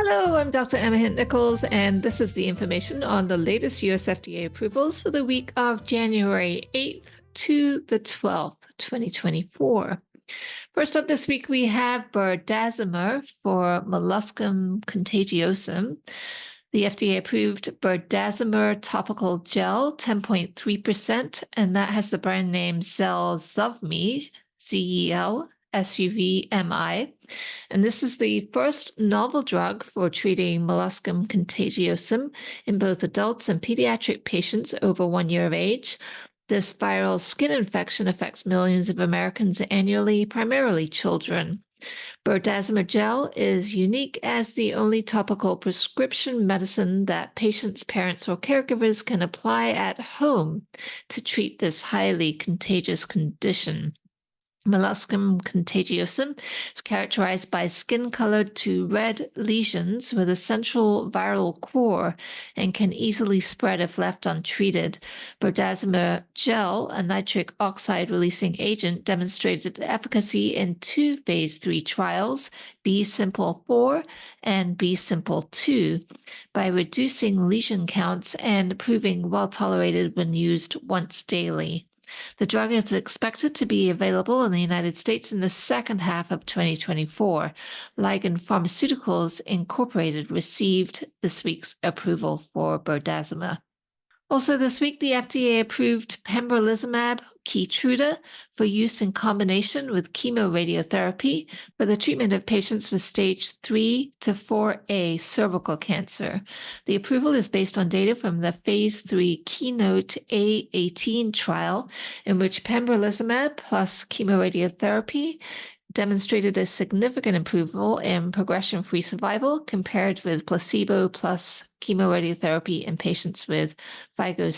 Hello, I'm Dr. Emma Hint Nichols, and this is the information on the latest US FDA approvals for the week of January 8th to the 12th, 2024. First up this week, we have berdazimer for molluscum contagiosum. The FDA approved berdazimer topical gel, 10.3%, and that has the brand name Zelsuvmi, ZELSUVMI. And this is the first novel drug for treating molluscum contagiosum in both adults and pediatric patients over 1 year of age. This viral skin infection affects millions of Americans annually, primarily children. Berdazimer gel is unique as the only topical prescription medicine that patients, parents, or caregivers can apply at home to treat this highly contagious condition. Molluscum contagiosum is characterized by skin-colored to red lesions with a central viral core and can easily spread if left untreated. Berdazimer gel, a nitric oxide-releasing agent, demonstrated efficacy in 2 phase 3 trials, B-Simple-4 and B-Simple-2, by reducing lesion counts and proving well-tolerated when used once daily. The drug is expected to be available in the United States in the second half of 2024. Ligand Pharmaceuticals Incorporated received this week's approval for berdazimer. Also this week, the FDA approved pembrolizumab Keytruda for use in combination with chemoradiotherapy for the treatment of patients with stage 3 to 4A cervical cancer. The approval is based on data from the phase 3 Keynote A18 trial, in which pembrolizumab plus chemoradiotherapy demonstrated a significant improvement in progression-free survival compared with placebo plus chemoradiotherapy in patients with FIGO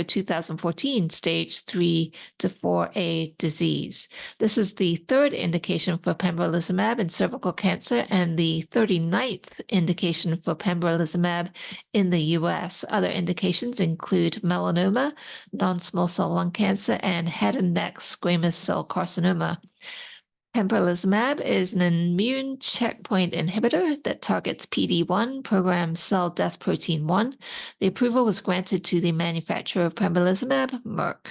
2014 stage 3 to 4A disease. This is the third indication for pembrolizumab in cervical cancer and the 39th indication for pembrolizumab in the US. Other indications include melanoma, non-small cell lung cancer, and head and neck squamous cell carcinoma. Pembrolizumab is an immune checkpoint inhibitor that targets PD-1, programmed cell death protein 1. The approval was granted to the manufacturer of pembrolizumab, Merck.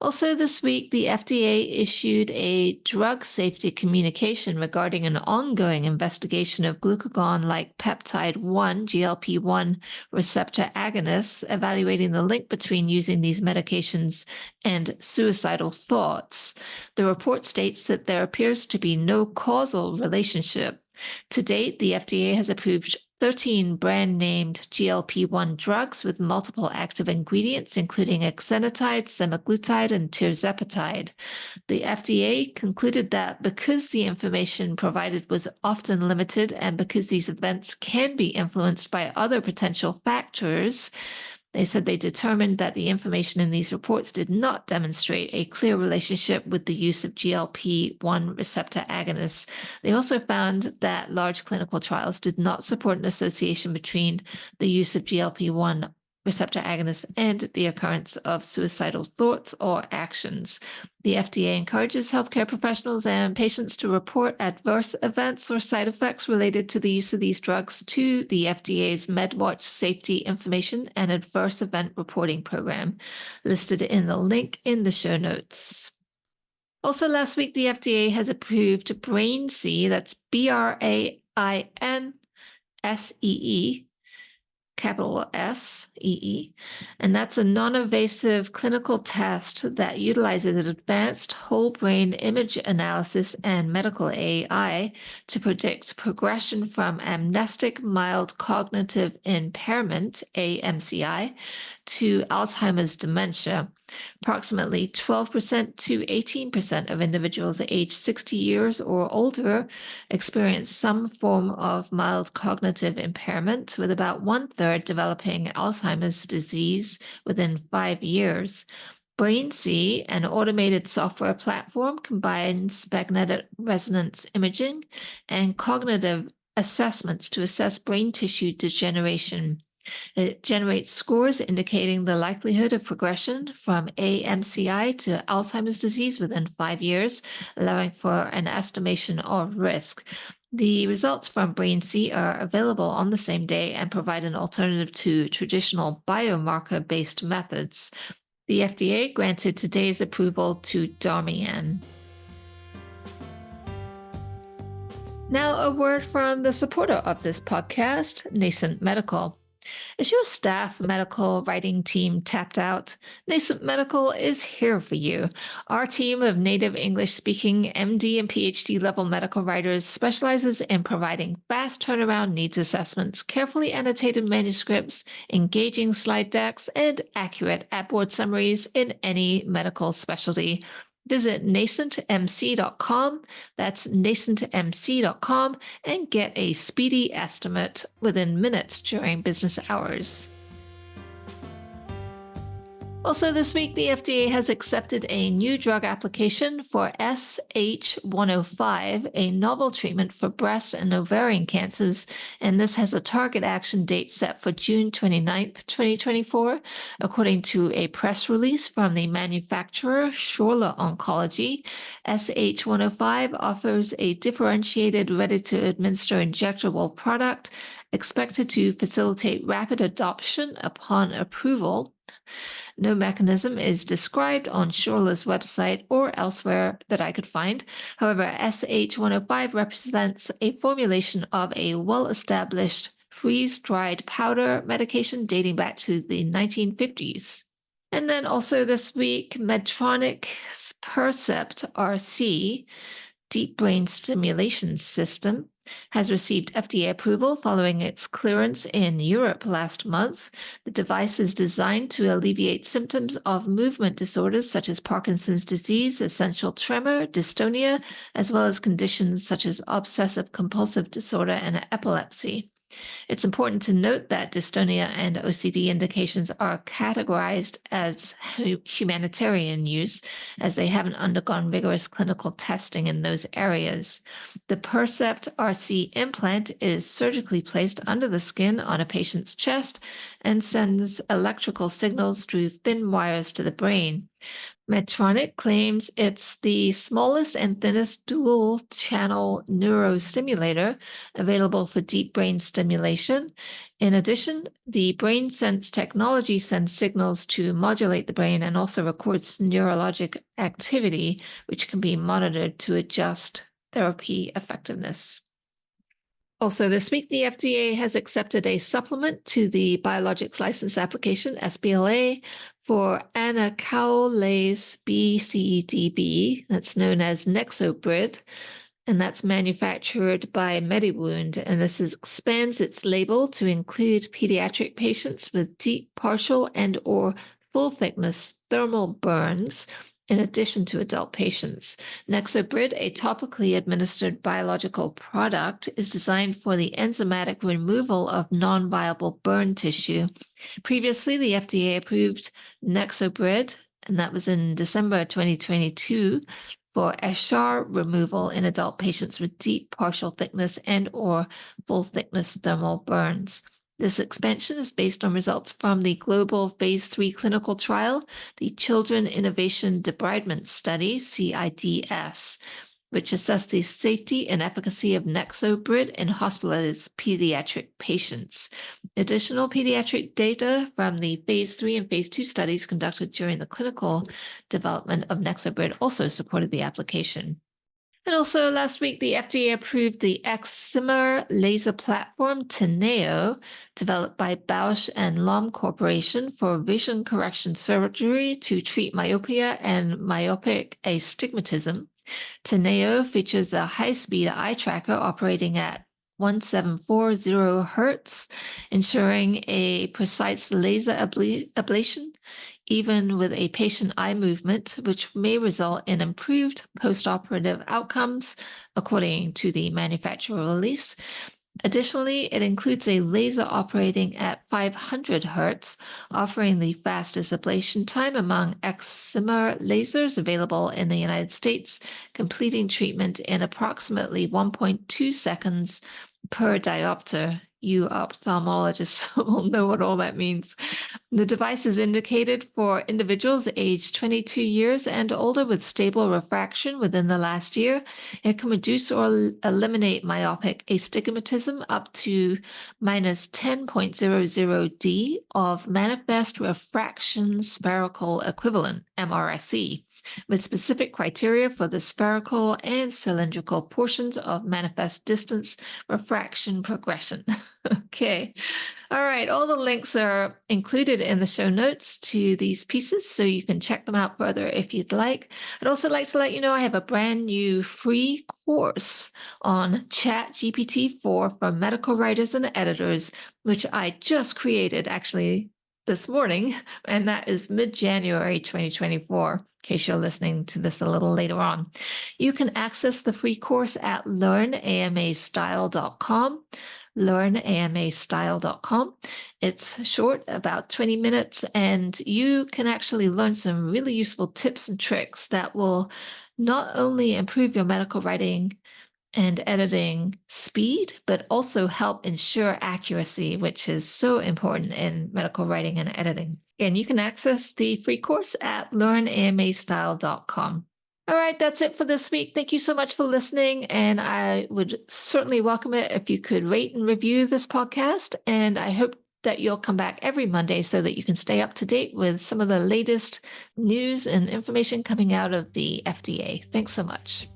Also this week, the FDA issued a drug safety communication regarding an ongoing investigation of glucagon-like peptide 1, GLP-1 receptor agonists, evaluating the link between using these medications and suicidal thoughts. The report states that there appears to be no causal relationship. To date, the FDA has approved 13 brand-named GLP-1 drugs with multiple active ingredients, including exenatide, semaglutide, and tirzepatide. The FDA concluded that because the information provided was often limited and because these events can be influenced by other potential factors, they said they determined that the information in these reports did not demonstrate a clear relationship with the use of GLP-1 receptor agonists. They also found that large clinical trials did not support an association between the use of GLP-1 receptor agonists and the occurrence of suicidal thoughts or actions. The FDA encourages healthcare professionals and patients to report adverse events or side effects related to the use of these drugs to the FDA's MedWatch Safety Information and Adverse Event Reporting Program, listed in the link in the show notes. Also last week, the FDA has approved BRAINSEE, that's BRAINSEE, capital S-E-E, and that's a non-invasive clinical test that utilizes advanced whole brain image analysis and medical AI to predict progression from amnestic mild cognitive impairment, AMCI, to Alzheimer's dementia. Approximately 12% to 18% of individuals aged 60 years or older experience some form of mild cognitive impairment, with about 1/3 developing Alzheimer's disease within 5 years. BRAINSEE, an automated software platform, combines magnetic resonance imaging and cognitive assessments to assess brain tissue degeneration. It generates scores indicating the likelihood of progression from AMCI to Alzheimer's disease within 5 years, allowing for an estimation of risk. The results from BrainSea are available on the same day and provide an alternative to traditional biomarker-based methods. The FDA granted today's approval to Darmian. Now, a word from the supporter of this podcast, Nascent Medical. Is your staff medical writing team tapped out? Nascent Medical is here for you. Our team of native English speaking MD and PhD level medical writers specializes in providing fast turnaround needs assessments, carefully annotated manuscripts, engaging slide decks, and accurate at-board summaries in any medical specialty. Visit nascentmc.com, that's nascentmc.com, and get a speedy estimate within minutes during business hours. Also, this week, the FDA has accepted a new drug application for SH-105, a novel treatment for breast and ovarian cancers, and this has a target action date set for June 29th, 2024. According to a press release from the manufacturer, Schorler Oncology, SH-105 offers a differentiated, ready-to-administer injectable product expected to facilitate rapid adoption upon approval. No mechanism is described on Schorler's website or elsewhere that I could find. However, SH-105 represents a formulation of a well-established freeze-dried powder medication dating back to the 1950s. And then also this week, Medtronic's Percept RC, deep brain stimulation system, has received FDA approval following its clearance in Europe last month. The device is designed to alleviate symptoms of movement disorders such as Parkinson's disease, essential tremor, dystonia, as well as conditions such as obsessive compulsive disorder and epilepsy. It's important to note that dystonia and OCD indications are categorized as humanitarian use, as they haven't undergone rigorous clinical testing in those areas. The Percept RC implant is surgically placed under the skin on a patient's chest and sends electrical signals through thin wires to the brain. Medtronic claims it's the smallest and thinnest dual-channel neurostimulator available for deep brain stimulation. In addition, the BrainSense technology sends signals to modulate the brain and also records neurologic activity, which can be monitored to adjust therapy effectiveness. Also, this week, the FDA has accepted a supplement to the Biologics License Application, SBLA, for Anacalase BCDB, that's known as Nexobrid, and that's manufactured by MediWound. And this expands its label to include pediatric patients with deep, partial, and or full-thickness thermal burns, in addition to adult patients. Nexobrid, a topically administered biological product, is designed for the enzymatic removal of non-viable burn tissue. Previously, the FDA approved Nexobrid, and that was in December 2022, for eschar removal in adult patients with deep partial thickness and or full thickness thermal burns. This expansion is based on results from the global phase 3 clinical trial, the Children Innovation Debridement Study, CIDS, which assessed the safety and efficacy of Nexobrid in hospitalized pediatric patients. Additional pediatric data from the phase 3 and phase 2 studies conducted during the clinical development of Nexobrid also supported the application. And also last week, the FDA approved the excimer laser platform Teneo, developed by Bausch and Lomb Corporation for vision correction surgery to treat myopia and myopic astigmatism. Teneo features a high-speed eye tracker operating at 1740 hertz, ensuring a precise laser ablation, even with a patient eye movement, which may result in improved postoperative outcomes, according to the manufacturer release. Additionally, it includes a laser operating at 500 hertz, offering the fastest ablation time among excimer lasers available in the United States, completing treatment in approximately 1.2 seconds per diopter You ophthalmologists will know what all that means. The device is indicated for individuals aged 22 years and older with stable refraction within the last year. It can reduce or eliminate myopic astigmatism up to minus 10.00D of manifest refraction spherical equivalent, MRSE, with specific criteria for the spherical and cylindrical portions of manifest distance refraction progression. Okay. All right. All the links are included in the show notes to these pieces, so you can check them out further if you'd like. I'd also like to let you know I have a brand new free course on ChatGPT-4 for medical writers and editors, which I just created actually this morning, and that is mid-January 2024. In case you're listening to this a little later on. You can access the free course at learnamastyle.com, learnamastyle.com. It's short, about 20 minutes, and you can actually learn some really useful tips and tricks that will not only improve your medical writing and editing speed, but also help ensure accuracy, which is so important in medical writing and editing. And you can access the free course at learnamastyle.com. All right, that's it for this week. Thank you so much for listening. And I would certainly welcome it if you could rate and review this podcast. And I hope that you'll come back every Monday so that you can stay up to date with some of the latest news and information coming out of the FDA. Thanks so much.